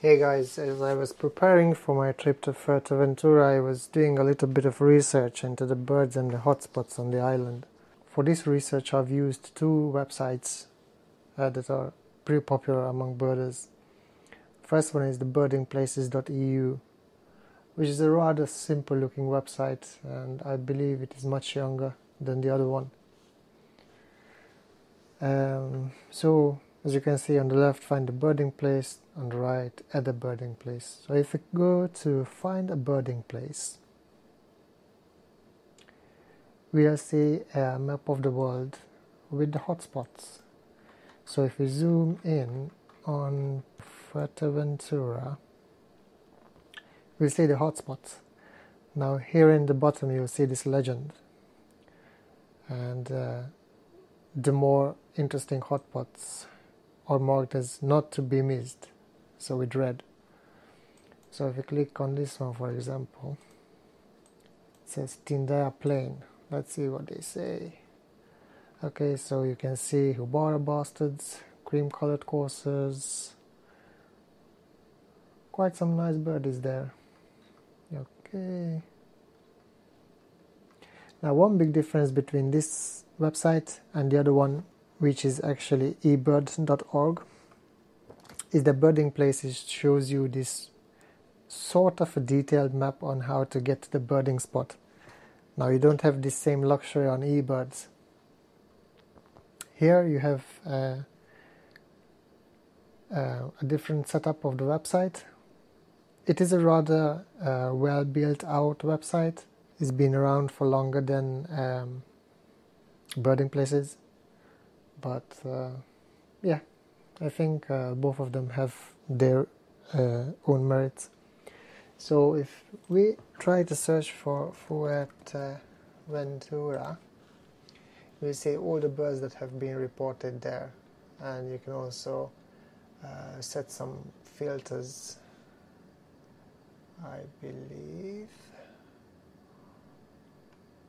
Hey guys, as I was preparing for my trip to Fuerteventura, I was doing a little bit of research into the birds and the hotspots on the island. For this research, I've used two websites that are pretty popular among birders. First one is the birdingplaces.eu, which is a rather simple looking website, and I believe it is much younger than the other one. So as you can see on the left, find a birding place, on the right, add a birding place. So if we go to find a birding place, we'll see a map of the world with the hotspots. So if we zoom in on Fuerteventura, we'll see the hotspots. Now here in the bottom you'll see this legend, and the more interesting hotspots are marked as not to be missed, so with red. So if we click on this one, for example, it says Tindaya Plain. Let's see what they say. Okay, so you can see Hubara bastards, cream colored coursers, quite some nice birdies there. Okay. Now one big difference between this website and the other one, which is actually ebird.org, is the birding places shows you this sort of a detailed map on how to get to the birding spot. Now you don't have this same luxury on eBirds. Here you have a different setup of the website. It is a rather well built out website. It's been around for longer than birding places. But yeah, I think both of them have their own merits. So if we try to search for Fuerteventura, we'll see all the birds that have been reported there, and you can also set some filters, I believe,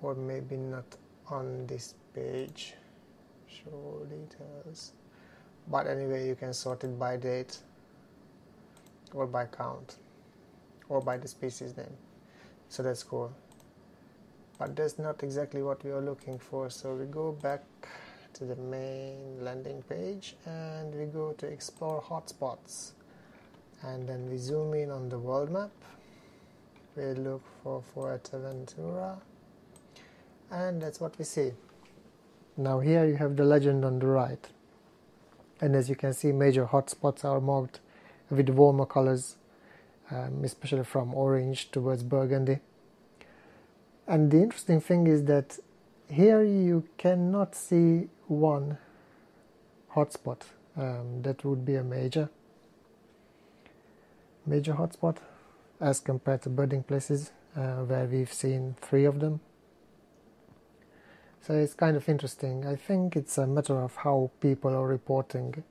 or maybe not on this page. Show details, but anyway you can sort it by date or by count or by the species name, so that's cool. But that's not exactly what we are looking for, so we go back to the main landing page and we go to explore hotspots, and then we zoom in on the world map. We look for Fuerteventura, and that's what we see. Now here you have the legend on the right, and as you can see, major hotspots are marked with warmer colors, especially from orange towards burgundy. And the interesting thing is that here you cannot see one hotspot. That would be a major hotspot as compared to birding places, where we've seen 3 of them. So it's kind of interesting. I think it's a matter of how people are reporting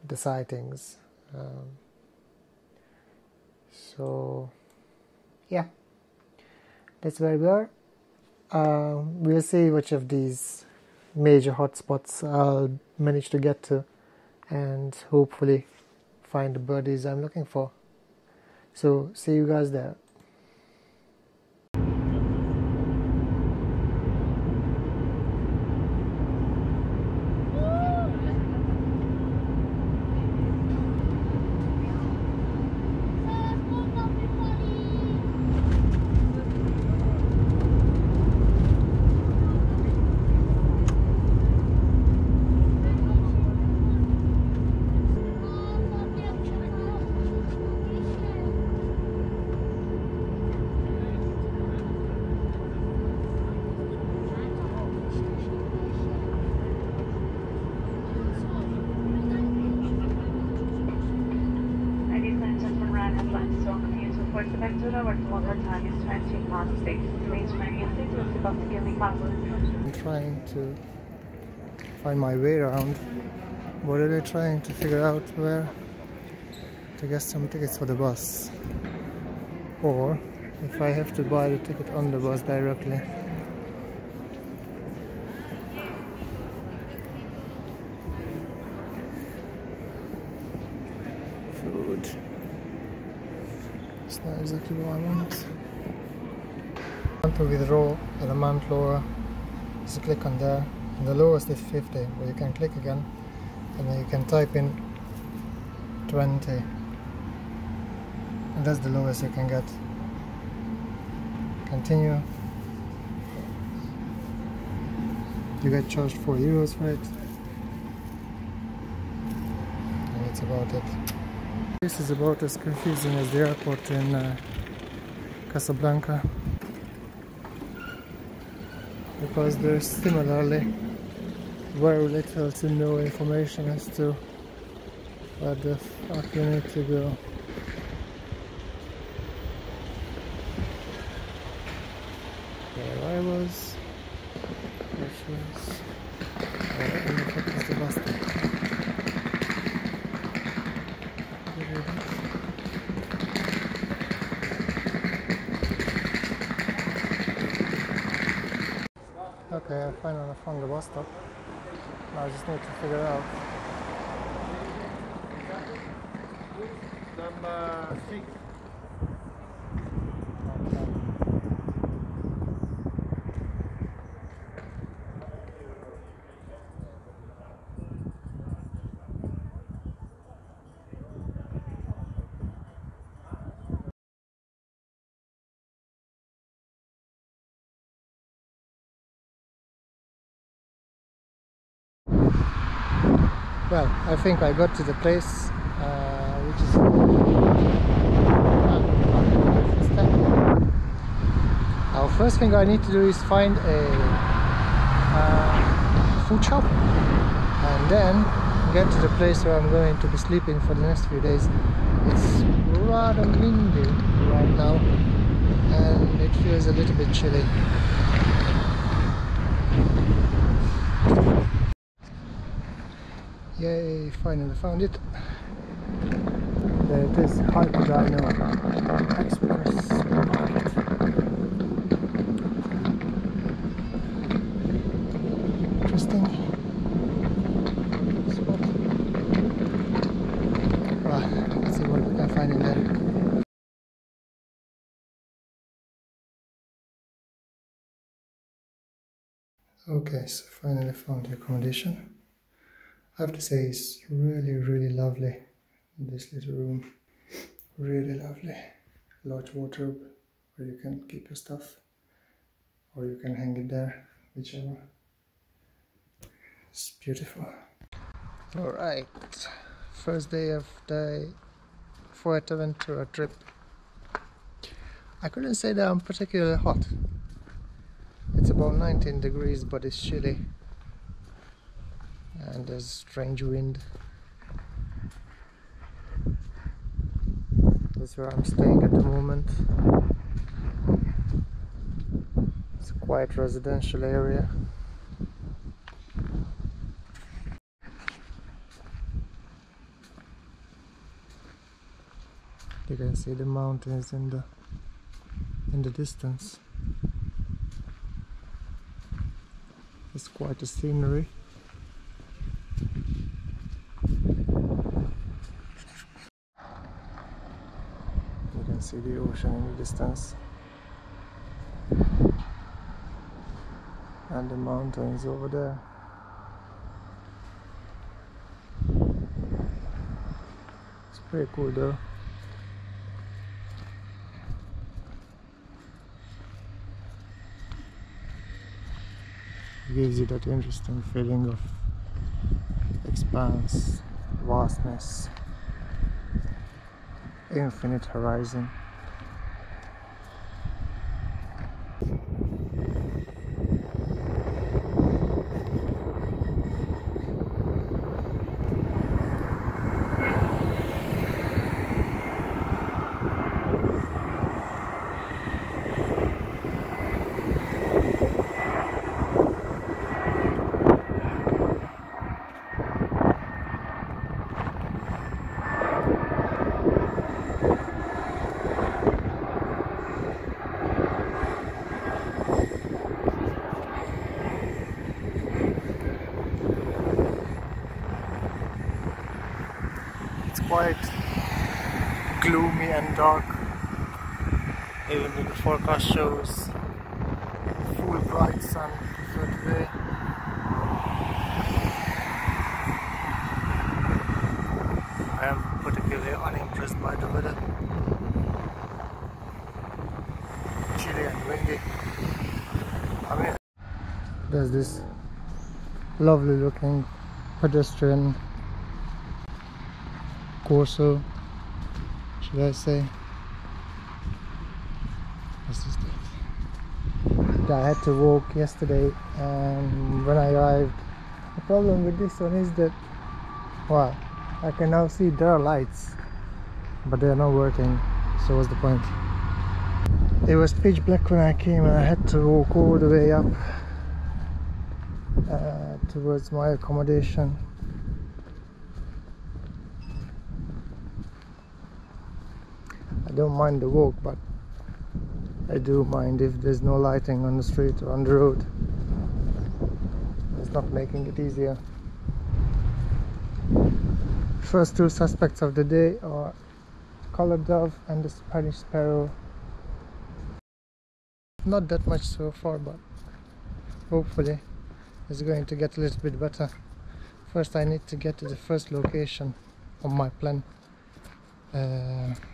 the sightings. So yeah, that's where we are. We'll see which of these major hotspots I'll manage to get to, and hopefully find the birdies I'm looking for. So see you guys there. Fuerteventura, where the local time is 20:06. Please remain seated above the giving passes. I'm trying to find my way around. What are they trying to figure out? Where to get some tickets for the bus, or if I have to buy the ticket on the bus directly. Food. It's not exactly what I want. I want to withdraw an amount lower. Just click on there. And the lowest is 50, but you can click again and then you can type in 20. And that's the lowest you can get. Continue. You get charged €4 for it. And that's about it. This is about as confusing as the airport in Casablanca, because there's similarly very little to no information as to where the fuck you need to go. There I was. Which was... Alright, and the fuck is the bus stop? Okay, I finally found the bus stop. Now I just need to figure it out. Number 6. Well, I think I got to the place, which is now first thing I need to do is find a food shop and then get to the place where I'm going to be sleeping for the next few days. It's rather windy right now and it feels a little bit chilly. Yay, finally found it. There it is, Hyperdino Express Market. Interesting spot. Right, let's see what we can find in there. Okay, so finally found the accommodation. I have to say it's really lovely, this little room, really lovely. Large wardrobe where you can keep your stuff or you can hang it there, whichever. It's beautiful. Alright, first day of the Fuerteventura trip. I couldn't say that I'm particularly hot. It's about 19 degrees but it's chilly. And there's strange wind. That's where I'm staying at the moment. It's a quiet residential area. You can see the mountains in the distance. It's quite a scenery. You can see the ocean in the distance and the mountains over there. It's pretty cool though. It gives you that interesting feeling of expanse, vastness, infinite horizon. Quite gloomy and dark Even though the forecast shows full bright sun for today. I am particularly unimpressed by the weather. Chilly and windy. I mean, there's this lovely looking pedestrian corso, should I say. What's this thing? I had to walk yesterday, and when I arrived, the problem with this one is that, well, I can now see there are lights, but they are not working, so what's the point? It was pitch black when I came, and I had to walk all the way up towards my accommodation. I don't mind the walk, but I do mind if there's no lighting on the street or on the road. It's not making it easier. First two suspects of the day are collared dove and the Spanish sparrow. Not that much so far, but hopefully it's going to get a little bit better. First I need to get to the first location on my plan.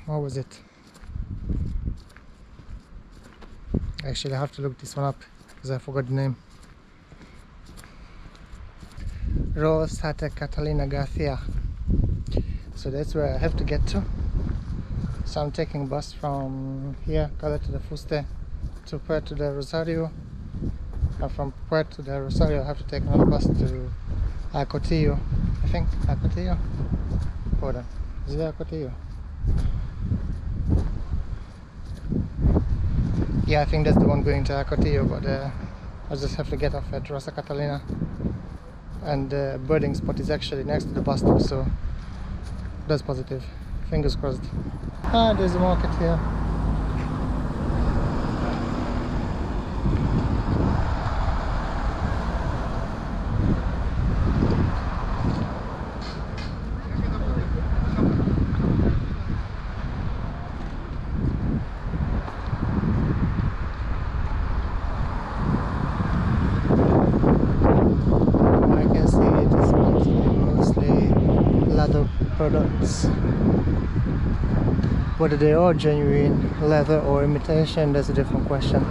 What was it? Actually, I have to look this one up because I forgot the name. Santa Catalina Garcia. So that's where I have to get to. So I'm taking a bus from here, Caleta de Fuste, to Puerto del Rosario. And from Puerto del Rosario I have to take another bus to Acotillo. I think Acotillo. Hold on. Is it Acotillo? Yeah, I think that's the one going to Acotillo, but I just have to get off at Rosa Catalina, and the birding spot is actually next to the bus stop, so that's positive. Fingers crossed. Ah, there's a market here. Products. Whether they are genuine leather or imitation, that's a different question.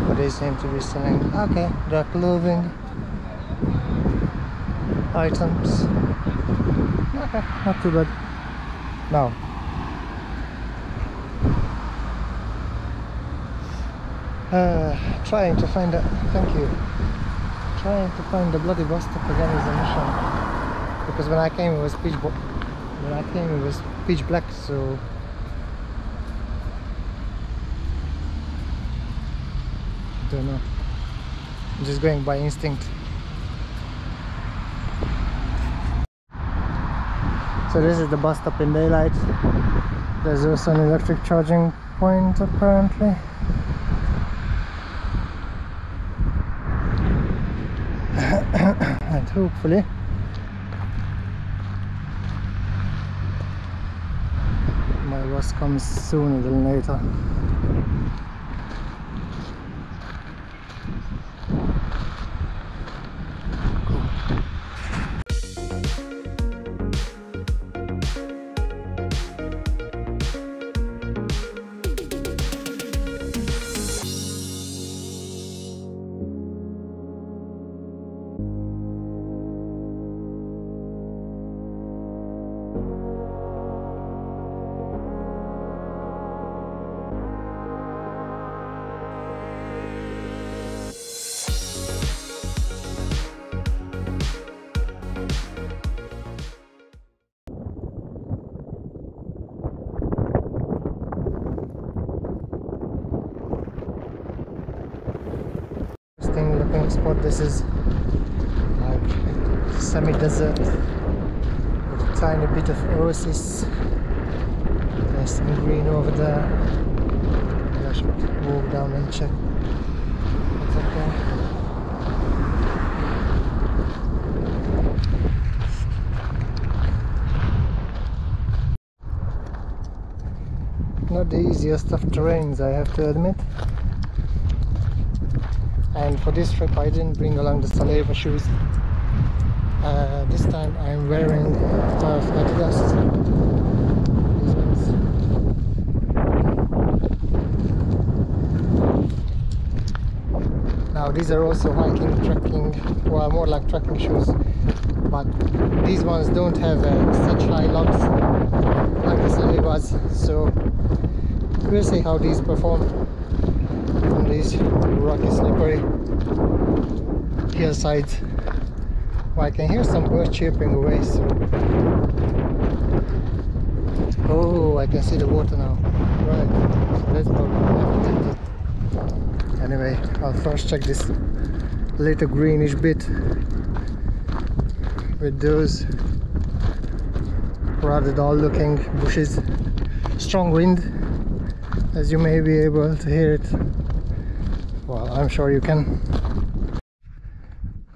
But they seem to be selling. Okay, there are clothing items. Okay, not too bad. Now, trying to find a. Thank you. Trying to find the bloody bus stop again is a mission. Because when I came it was pitch black, so I don't know. I'm just going by instinct. So this is the bus stop in daylight. There's also an electric charging point apparently. And hopefully my bus comes sooner than later. Looking spot. This is like semi-desert with a tiny bit of oasis. There's some green over there. Maybe I should walk down and check what's up there. Not the easiest of terrains, I have to admit. And for this trip I didn't bring along the Sony FE shoes. This time I'm wearing Adidas. These ones. Now these are also hiking, trekking, well, more like trekking shoes, but these ones don't have such high lugs like the Sony was, so we'll see how these perform on these rocky, slippery hillsides. Well, I can hear some birds chirping away, so... Oh, I can see the water now. Right, so that's probably... Anyway, I'll first check this little greenish bit with those rather dull looking bushes. Strong wind, as you may be able to hear it. Well, I'm sure you can.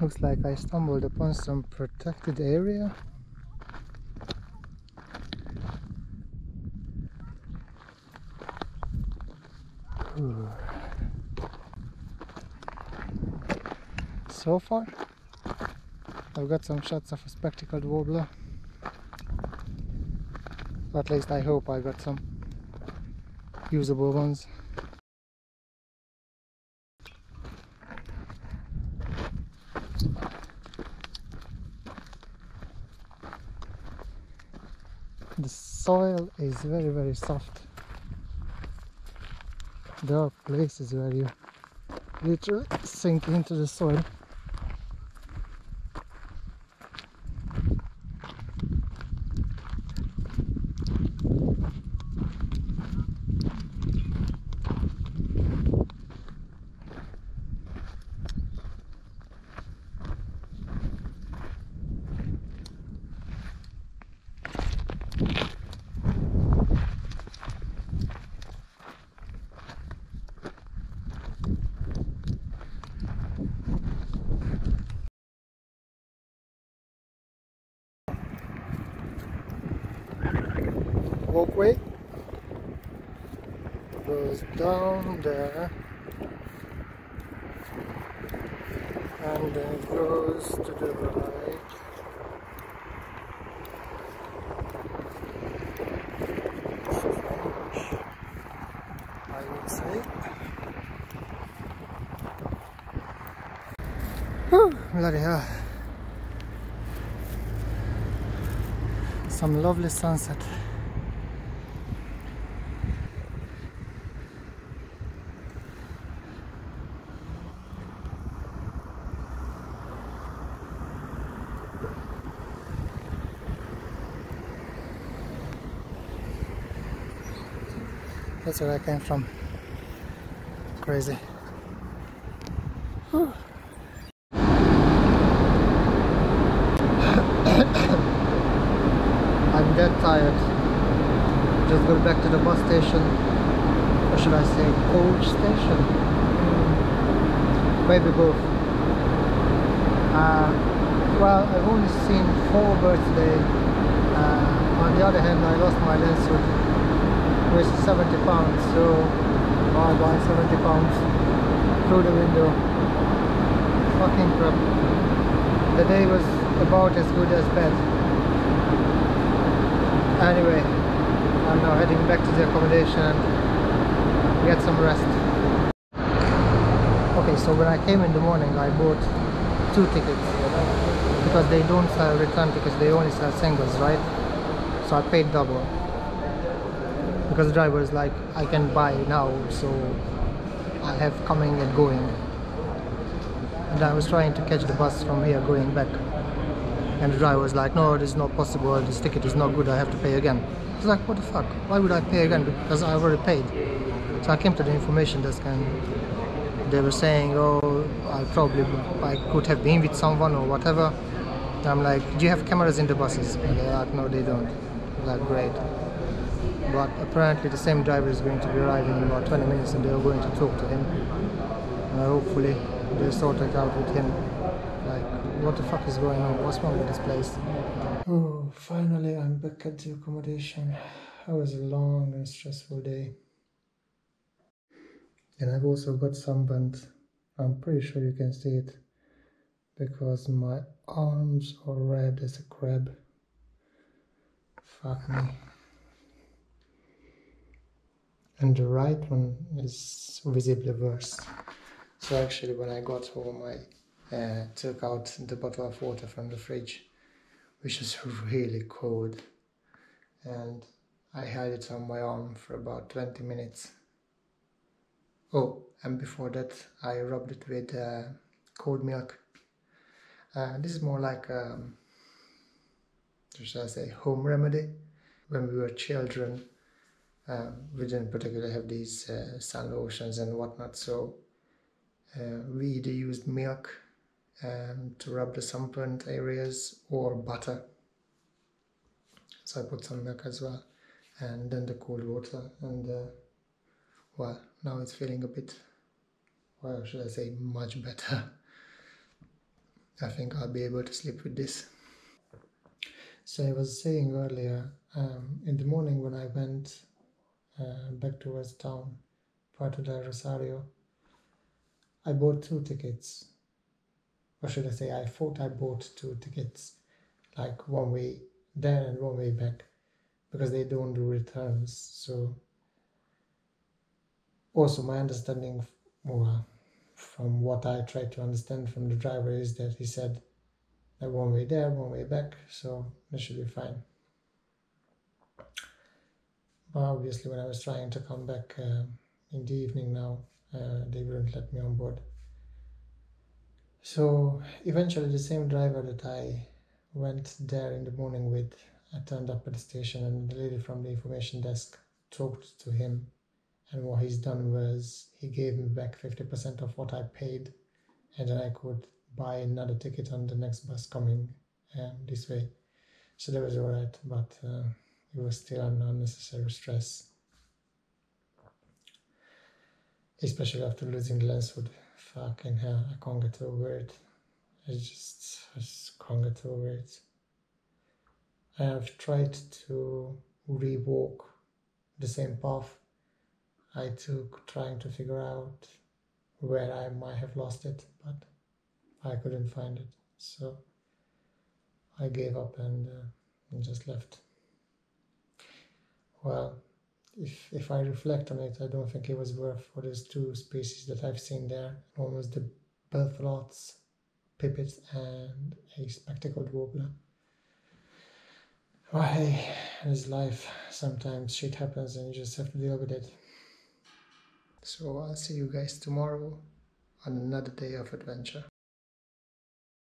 Looks like I stumbled upon some protected area. Ooh. So far, I've got some shots of a spectacled warbler. At least I hope I got some usable ones. The soil is very, very soft. There are places where you literally sink into the soil. Walkway goes down there and then goes to the right. I would say. Whew, bloody hell. Some lovely sunset. That's where I came from. Crazy. Whew. I'm dead tired. Just go back to the bus station. Or should I say coach station? Maybe both. Well, I've only seen 4 birds today. On the other hand, I lost my lens with 70 pounds, so I buy 70 pounds through the window. Fucking crap. The day was about as good as bad. Anyway, I'm now heading back to the accommodation and get some rest. Okay, so when I came in the morning I bought 2 tickets because they don't sell return tickets, they only sell singles, right? So I paid double. Because the driver is like, I can buy now, so I have coming and going. And I was trying to catch the bus from here going back. And the driver was like, no, this is not possible, this ticket is not good, I have to pay again. I was like, what the fuck? Why would I pay again? Because I already paid. So I came to the information desk and they were saying, oh, I could have been with someone or whatever. And I'm like, do you have cameras in the buses? And they're like, no, they don't. I'm like, great. But apparently the same driver is going to be arriving in about 20 minutes and they are going to talk to him. And hopefully they sort it out with him. Like, what the fuck is going on? What's wrong with this place? Oh, finally I'm back at the accommodation. It was a long and stressful day. And I've also got sunburnt. I'm pretty sure you can see it because my arms are red as a crab. Fuck me. And the right one is visibly worse. So actually when I got home I took out the bottle of water from the fridge, which was really cold, and I had it on my arm for about 20 minutes. Oh, and before that I rubbed it with cold milk. This is more like should I say, home remedy. When we were children, we didn't particularly have these sun lotions and whatnot, so we either used milk to rub the sunburnt areas or butter. So I put some milk as well, and then the cold water, and well, now it's feeling a bit, well, should I say, much better. I think I'll be able to sleep with this. So I was saying earlier, in the morning when I went back towards town, Puerto del Rosario, I bought 2 tickets. Or should I say, I thought I bought 2 tickets, like one way there and one way back, because they don't do returns. So also my understanding, well, from what I tried to understand from the driver, is that he said that one way there, one way back, so that should be fine. But obviously when I was trying to come back in the evening now, they wouldn't let me on board. So eventually the same driver that I went there in the morning with, I turned up at the station, and the lady from the information desk talked to him, and what he's done was he gave me back 50% of what I paid, and then I could buy another ticket on the next bus coming this way. So that was alright, but it was still an unnecessary stress, especially after losing the lens hood. Fucking hell, I can't get over it. I just can't get over it. I have tried to re-walk the same path I took, trying to figure out where I might have lost it, but I couldn't find it. So I gave up and just left. Well, if I reflect on it, I don't think it was worth for those 2 species that I've seen there. One was the Belflots, pipit, and a spectacled warbler. Well, hey, it's life. Sometimes shit happens and you just have to deal with it. So I'll see you guys tomorrow on another day of adventure.